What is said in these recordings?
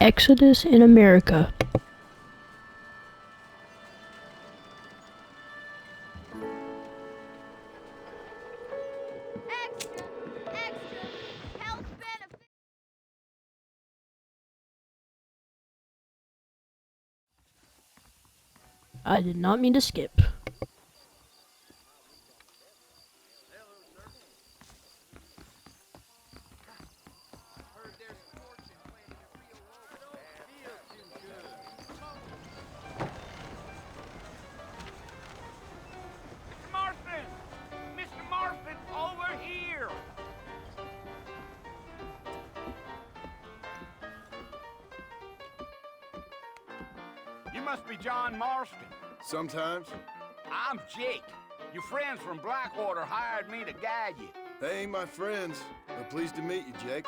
Exodus in America. Extra, extra, health benefits. I did not mean to skip. Mr. Marston! Mr. Marston, over here! You must be John Marston. Sometimes. I'm Jake. Your friends from Blackwater hired me to guide you. They ain't my friends. They're pleased to meet you, Jake.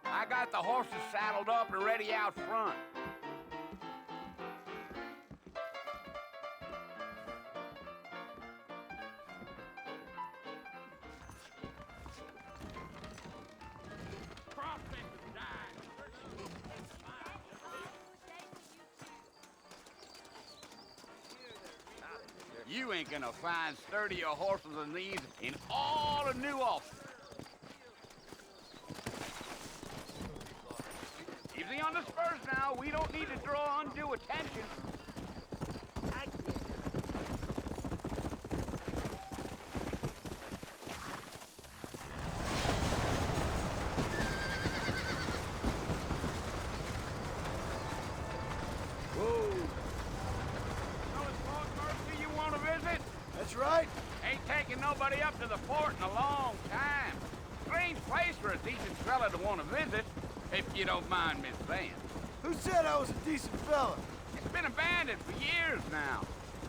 I got the horses saddled up and ready out front. You ain't gonna find sturdier horses than these in all of New Ulster. Easy on the spurs now. We don't need to draw undue attention. Whoa, Know it's Fort Mercy you want to visit? that's right. Ain't taking nobody up to the fort in a long time. Strange place for a decent fella to want to visit, if you don't mind me saying. Who said I was a decent fella? It's been abandoned for years now.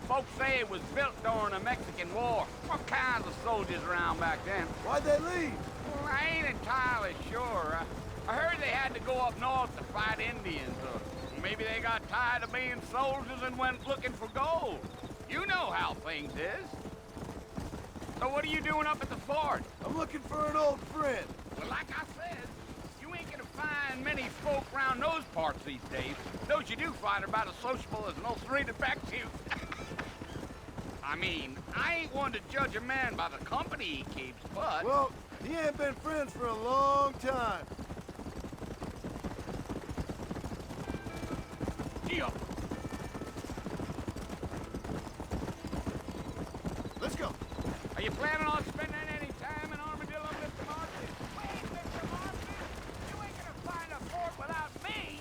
Folks say it was built during the Mexican War. What kinds of soldiers around back then? Why'd they leave? Well, I ain't entirely sure. I heard they had to go up north to fight Indians, or maybe they got tired of being soldiers and went looking for gold. You know how things is. So what are you doing up at the fort? I'm looking for an old friend. Well, like I said, you ain't gonna find many folk around those parts these days. Those you do find are about as sociable as an old serrated back tooth. I mean, I ain't one to judge a man by the company he keeps, but... Well, he ain't been friends for a long time. Gee-up. Let's go. Are you planning on spending any time in Armadillo, Mr. Marston? Wait, Mr. Marston! You ain't gonna find a fort without me!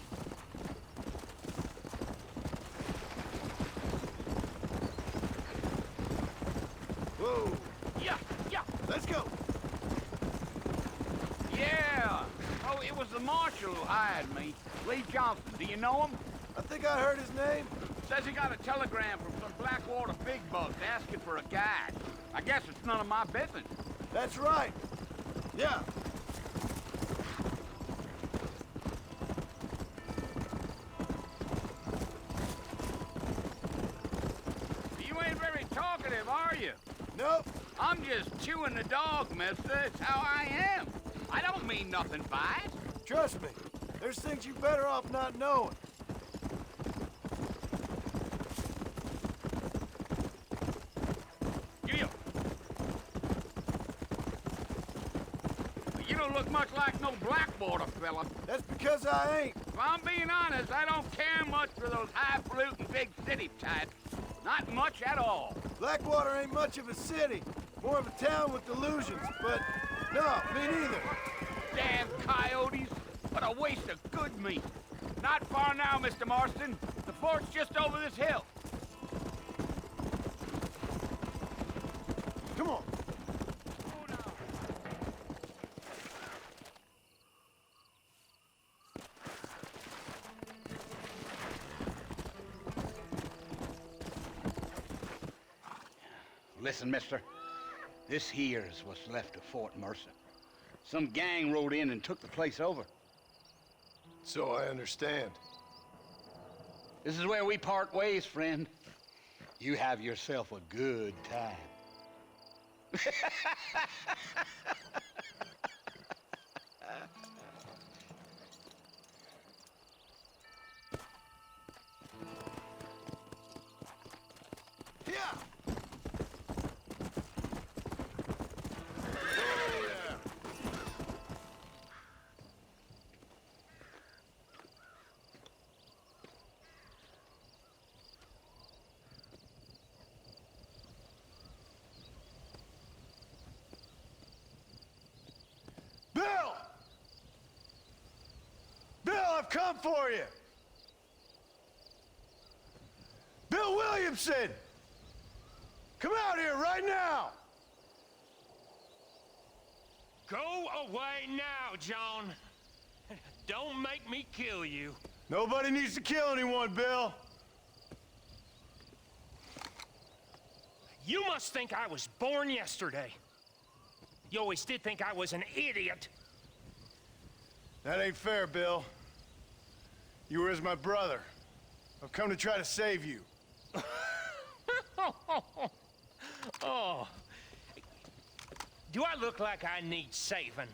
Whoa, Yeah, yeah, let's go. yeah! Oh, it was the marshal who hired me. Lee Johnson, do you know him? I think I heard his name. Says he got a telegram from some Blackwater big bugs asking for a guide. I guess it's none of my business. That's right. Yeah. You ain't very talkative, are you? Nope. I'm just chewing the dog, mister. It's how I am. I don't mean nothing by it. Trust me. There's things you better off not knowing. You. You don't look much like no Blackwater fella. That's because I ain't. If I'm being honest, I don't care much for those highfalutin big city types. Not much at all. Blackwater ain't much of a city. More of a town with delusions, but no, me neither. Damn coyotes! What a waste of good meat. Not far now, Mr. Marston. The fort's just over this hill. Come on. Listen, mister. This here's what's left of Fort Mercer. Some gang rode in and took the place over. So I understand. This is where we part ways, friend. You have yourself a good time. I've come for you! Bill Williamson! Come out here right now! Go away now, John. Don't make me kill you. Nobody needs to kill anyone, Bill. You must think I was born yesterday. You always did think I was an idiot. That ain't fair, Bill. You were as my brother. I've come to try to save you. Oh. Do I look like I need saving?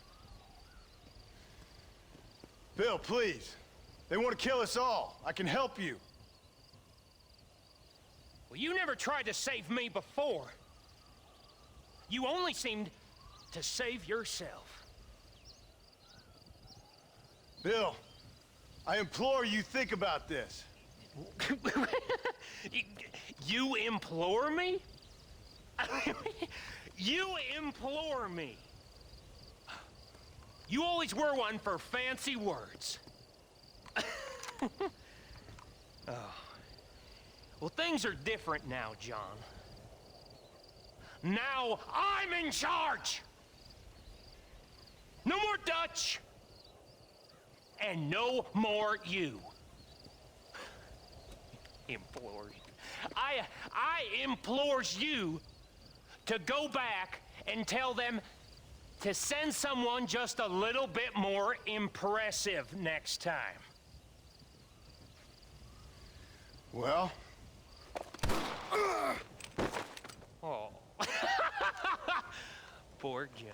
Bill, please. They want to kill us all. I can help you. Well, you never tried to save me before. You only seemed to save yourself. Bill, I implore you think about this. You implore me? You implore me. You always were one for fancy words. Oh. Well, things are different now, John. Now I'm in charge! No more Dutch! And no more you. Implore. I implores you to go back and tell them to send someone just a little bit more impressive next time. Well? Oh. Poor John.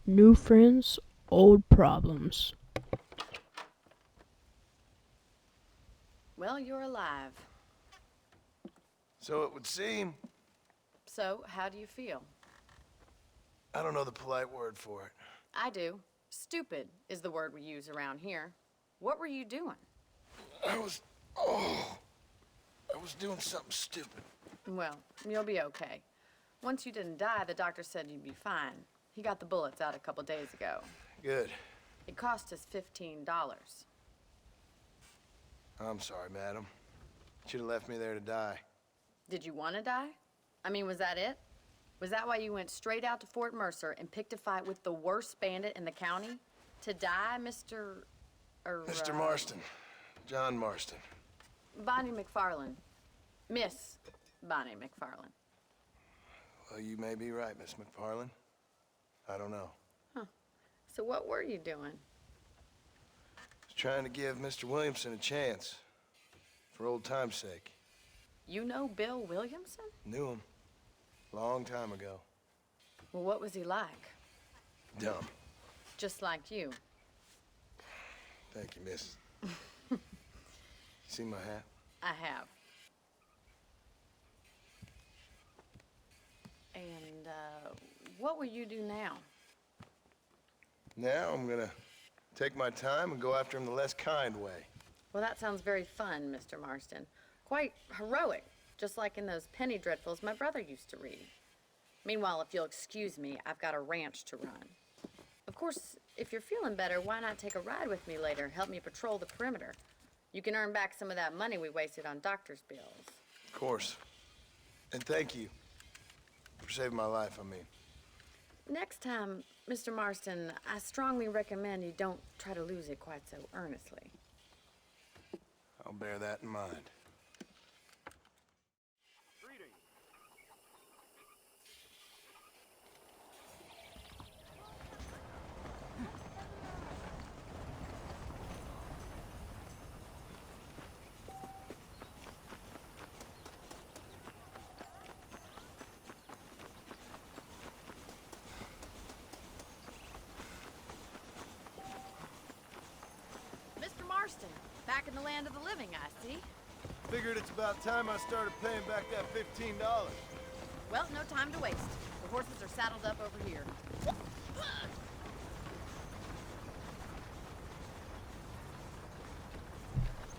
New friends, old problems. Well, you're alive. So it would seem. So, how do you feel? I don't know the polite word for it. I do. Stupid is the word we use around here. What were you doing? I was doing something stupid. Well, you'll be okay. Once you didn't die, the doctor said you'd be fine. He got the bullets out a couple days ago. Good. It cost us $15. I'm sorry, madam. Should have left me there to die. Did you want to die? I mean, was that it? Was that why you went straight out to Fort Mercer and picked a fight with the worst bandit in the county? To die, Mr. Mr. Marston. John Marston. Bonnie McFarland. Miss Bonnie McFarland. Well, you may be right, Miss McFarland. I don't know. Huh. So what were you doing? I was trying to give Mr. Williamson a chance. For old time's sake. You know Bill Williamson? Knew him. Long time ago. Well, what was he like? Dumb. Just like you. Thank you, miss. See my hat? I have. And, what will you do now? Now I'm gonna take my time and go after him the less kind way. Well, that sounds very fun, Mr. Marston. Quite heroic, just like in those penny dreadfuls my brother used to read. Meanwhile, if you'll excuse me, I've got a ranch to run. Of course, if you're feeling better, why not take a ride with me later? Help me patrol the perimeter. You can earn back some of that money we wasted on doctor's bills. Of course. And thank you for saving my life, I mean. Next time, Mr. Marston, I strongly recommend you don't try to lose it quite so earnestly. I'll bear that in mind. Mr. Marston, back in the land of the living, I see. Figured it's about time I started paying back that $15. Well, no time to waste. The horses are saddled up over here.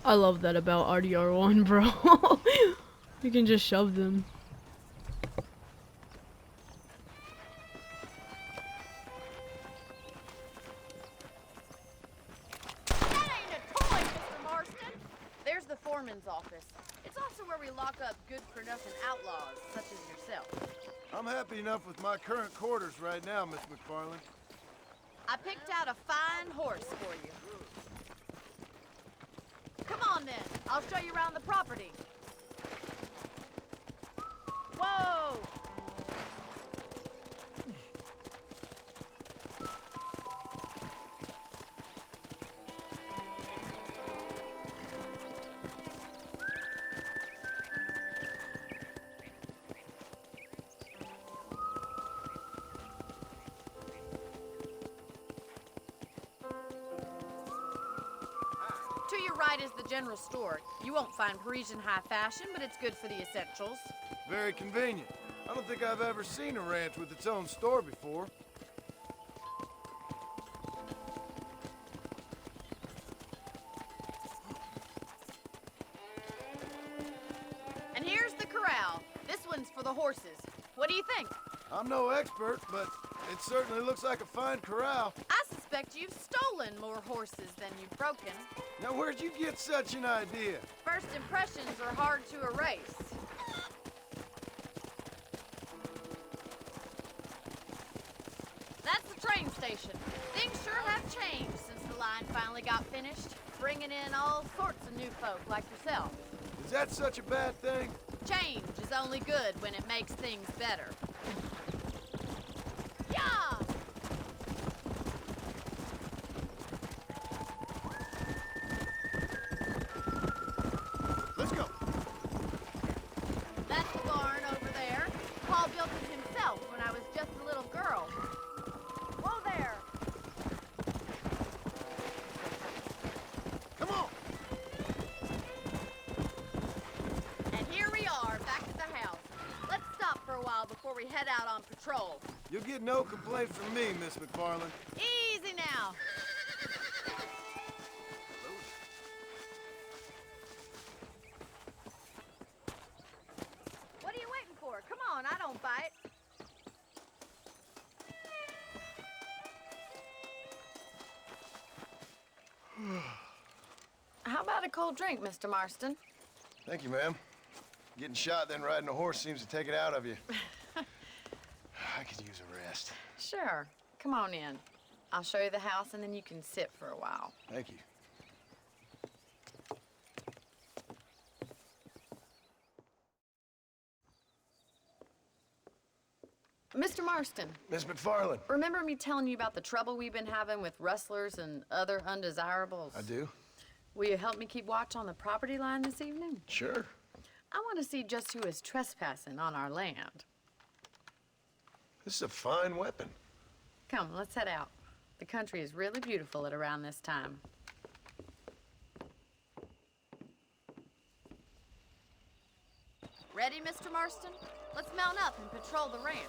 I love that about RDR1, bro. You can just shove them. That ain't a toy, Mr. Marston! There's the foreman's office. It's also where we lock up good-for-nothing outlaws, such as yourself. I'm happy enough with my current quarters right now, Miss McFarland. I picked out a fine horse for you. Come on, then. I'll show you around the property. Whoa! To your right is the general store. You won't find Parisian high fashion, but it's good for the essentials. Very convenient. I don't think I've ever seen a ranch with its own store before. And here's the corral. This one's for the horses. What do you think? I'm no expert, but it certainly looks like a fine corral. I suspect you've stolen more horses than you've broken. Now, where'd you get such an idea? First impressions are hard to erase. That's the train station. Things sure have changed since the line finally got finished, bringing in all sorts of new folk like yourself. Is that such a bad thing? Change is only good when it makes things better. Yeah! Let's go. That's the barn over there. Paul built it himself when I was just a little girl. Whoa there! Come on. And here we are, back at the house. Let's stop for a while before we head out on patrol. You'll get no complaint from me, Miss McFarland. Easy now. What are you waiting for? Come on, I don't bite. How about a cold drink, Mr. Marston? Thank you, ma'am. Getting shot, then riding a horse seems to take it out of you. I could use a rest. Sure. Come on in. I'll show you the house and then you can sit for a while. Thank you. Mr. Marston, Miss McFarland. remember me telling you about the trouble we've been having with rustlers and other undesirables? I do? Will you help me keep watch on the property line this evening? Sure. I want to see just who is trespassing on our land. This is a fine weapon. Come, let's head out. The country is really beautiful at around this time. Ready, Mr. Marston? Let's mount up and patrol the ranch.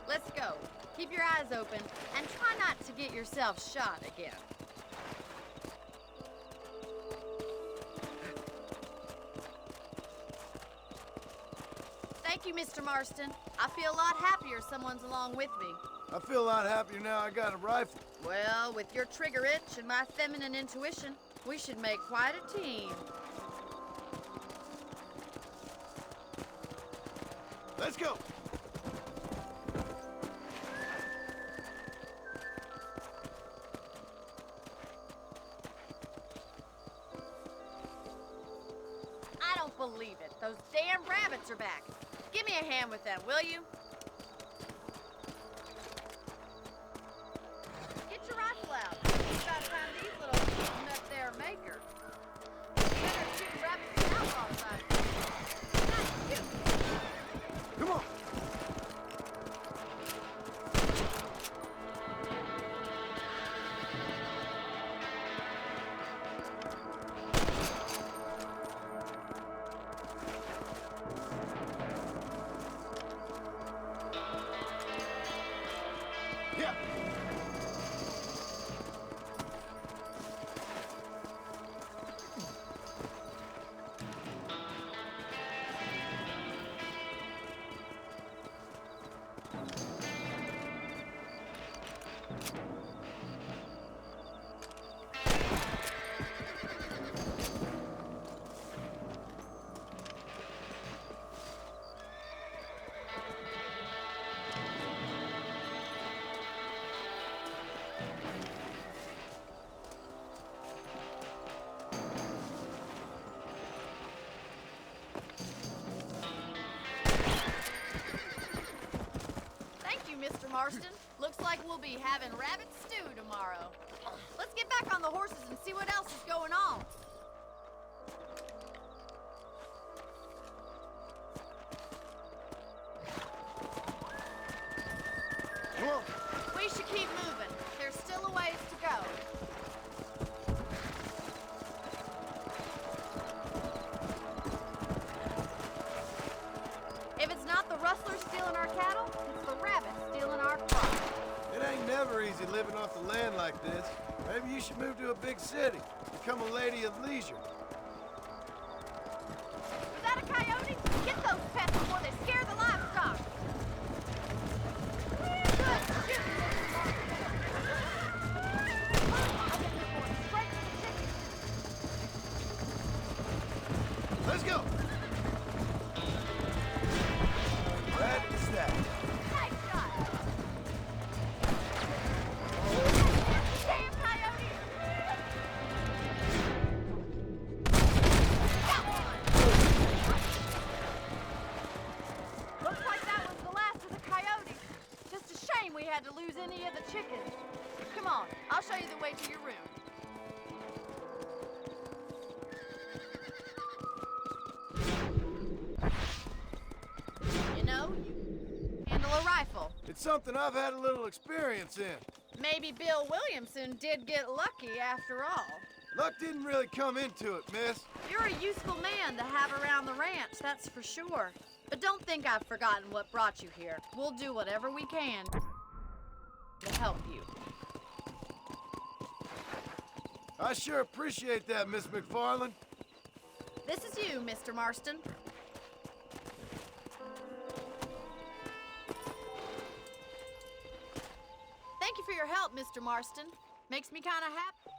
Let's go. Keep your eyes open and try not to get yourself shot again. Thank you, Mr. Marston. I feel a lot happier someone's along with me. I feel a lot happier now I got a rifle. Well, with your trigger itch and my feminine intuition, we should make quite a team. Let's go. I don't believe it. Those damn rabbits are back. Give me a hand with them, will you? Get your rifle out. You gotta find these little nut there maker. Better shoot rabbits and outlaws out here. Not you. Come on. Yeah. Thank you, Mr. Marston. Looks like we'll be having rabbit stew tomorrow. Let's get back on the horses and see what else is going on. Come on. We should keep moving. There's still a ways to go. If it's not the rustlers stealing our cattle, it's the rabbits stealing our crops. It ain't never easy living off the land like this. Maybe you should move to a big city. Become a lady of leisure. Was that a coyote? Get those pests before they scare the livestock. Good. Shoot. Straight to the chickens. Let's go. Right to stack. Nice shot. Damn coyote. Got one. Looks like that was the last of the coyotes. Just a shame we had to lose any of the chickens. Come on, I'll show you the way to your room. You know, you handle a rifle. It's something I've had a little experience in. Maybe Bill Williamson did get lucky after all. Luck didn't really come into it, miss. You're a useful man to have around the ranch, that's for sure. But don't think I've forgotten what brought you here. We'll do whatever we can to help you. I sure appreciate that, Miss McFarland. This is you, Mr. Marston. Thank you for your help, Mr. Marston. Makes me kind of happy.